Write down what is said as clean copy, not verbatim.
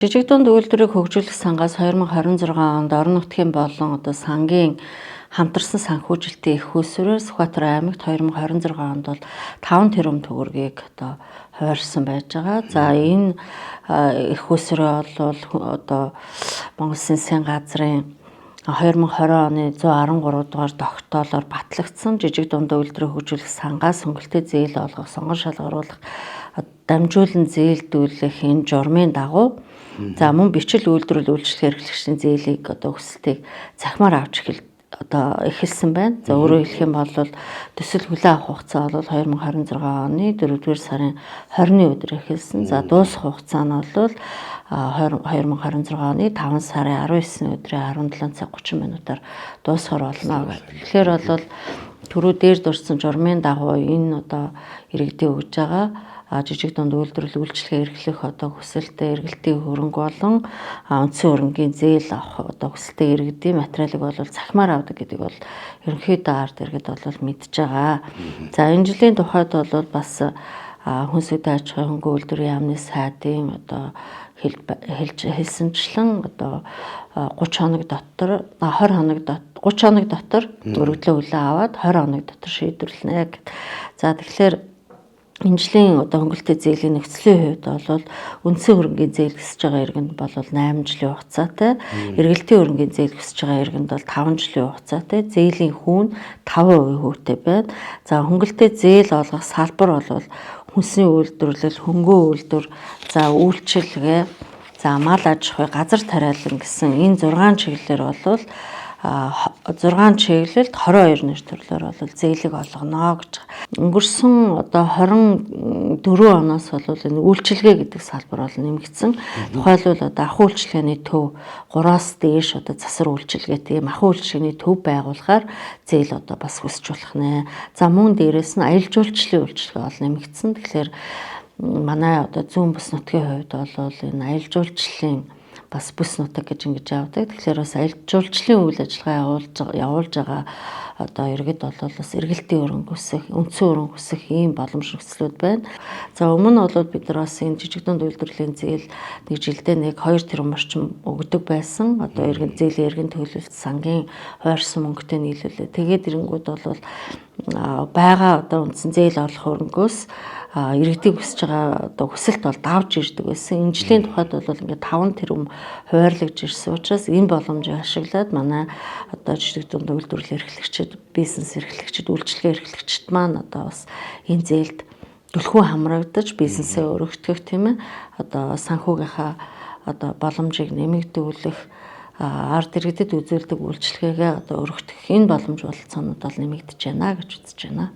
Жижиг дунд үйлдвэрийг хөгжүүлэх сангаас 2026 онд орон нутгийн болон сангийн хамтарсан санхүүжилтийн их хөлсөөр Сүхбаатар аймагт 2026 онд бол 5 тэрбум төгрөгийг хуваарсан байж байгаа. За энэ их хөлсөрөө бол Монгол Улсын засгийн газрын 2020 оны 113 дугаар тогтоолоор батлагдсан жижиг дунд үйлдвэрийг хөгжүүлэх сангаас хөнгөлөлтөө зээл олгох, сонгон шалгаруулах, дамжуулан зээлдүүлэх энэ журмын дагуу за мөн бичил үйлдвэрлэл үйлчлэгээ эрхлэгчдийн зээлийг өсөлтийг цахимаар авч эхэлсэн байна. За өөрөөр хэлэх юм бол төсөл хүлээн авах хугацаа бол 2026 оны 4-р сарын 20-ны өдөр эхэлсэн. За дуусах хугацаа нь бол 2026 оны 5 сарын 19-ны өдрийн 17 цаг 30 минутаар дуусахаар болно гэдэг. Тэгэхээр бол түрүү дээр дурсан журмын дагуу энэ иргэдийн өгж байгаа жижиг дунд үйлдвэрлэл үйлчлэгээ эрхлэх хүсэлтэд эргэлтийн хөрөнгө болон үндсэн хөрөнгийн зээл авах хүсэлтэд иргэдийн материалыг бол цахимаар авдаг гэдэг бол ерөнхийдөө ард иргэд бол мэдж байгаа. За энэ жилийн тухайд бол бас хүнс үдэ аж ахуйн хөнгөн үйлдвэрийн яамны сайдын хэлсэнчлэн 30 хоног дотор 30 хоног дотор өргөдлөө хүлээн аваад 20 хоног дотор шийдвэрлэнэ гэд. За тэгэхээр энэ жилийн хөнгөлөлтөө зээлийн нөхцөлийн хувьд бол үндсэн хөрөнгийн зээл өсөж байгаа иргэнд бол 8 жилийн хугацаатай, эргэлтийн хөрөнгийн зээл өсөж байгаа иргэнд бол 5 жилийн хугацаатай, зээлийн хүүн 5% хүүтэй байна. За хөнгөлөлтөө зээл олгох салбар бол хүнсний үйлдвэрлэл, хөнгөн үйлдвэр, за үйлчилгээ, за мал аж ахуй, газар тариалан гэсэн энэ 6 чиглэлээр бол 6 чиглэлд 22 нэр төрлөөр бол зээлийг олгоно гэж. Өнгөрсөн 24 оноос бол энэ үйлчилгээ гэдэг салбар бол нэмэгдсэн. Тухайлбал ахуй үйлчилгээний төв 3-аас дээш засар үйлчилгээтэй ахуй үйлчилгээний төв байгуулахаар зээл бас өсч болох нэ. За мөн дээрэс нь аялал жуулчлалын үйлчилгээ бол нэмэгдсэн. Тэгэхээр манай зүүн бүс нутгийн хувьд бол энэ аялал жуулчлалын бас бүс нутаг гэж ингэж явдаг. Тэгэхээр бас аялал жуулчлалын үйл ажиллагаа явуулж байгаа иргэд бол бас эргэлтийн хөрөнгө өсөх, үндсэн хөрөнгө өсөх ийм боломж нөхцлүүд байна. За өмнө нь бид нар бас энэ жижиг дунд үйлдвэрлэлийн зээл нэг жилдээ 2 тэрбум орчим өгдөг байсан. Зээлийн эргэн төлөлт сангийн хуваарсан мөнгөтэй нийлүүлээ. Тэгээд ирэнгүүд бол байгаа үндсэн зээл орлох хөрөнгөөс иргэдийн хүсэж байгаа хүсэлт бол давж ирдэг байсан. Энэ жилийн тухайд бол ингээд 5 тэрбум хуваарлагдж ирсэн учраас энэ боломжийг ашиглаад манай жижиг дунд үйлдвэрлэл эрхлэгчид, бизнес эрхлэгчид, үйлчилгээ эрхлэгчид маань бас энэ зээлд түлхүү хамрагдаж бизнесээ өргөтгөх тийм ээ санхүүгийнхаа боломжийг нэмэгдүүлэх ард иргэдэд үзүүлдэг үйлчилгээгээ өргөтгөх энэ боломж бололцоонууд бол нэмэгдэж байна гэж үзэж байна.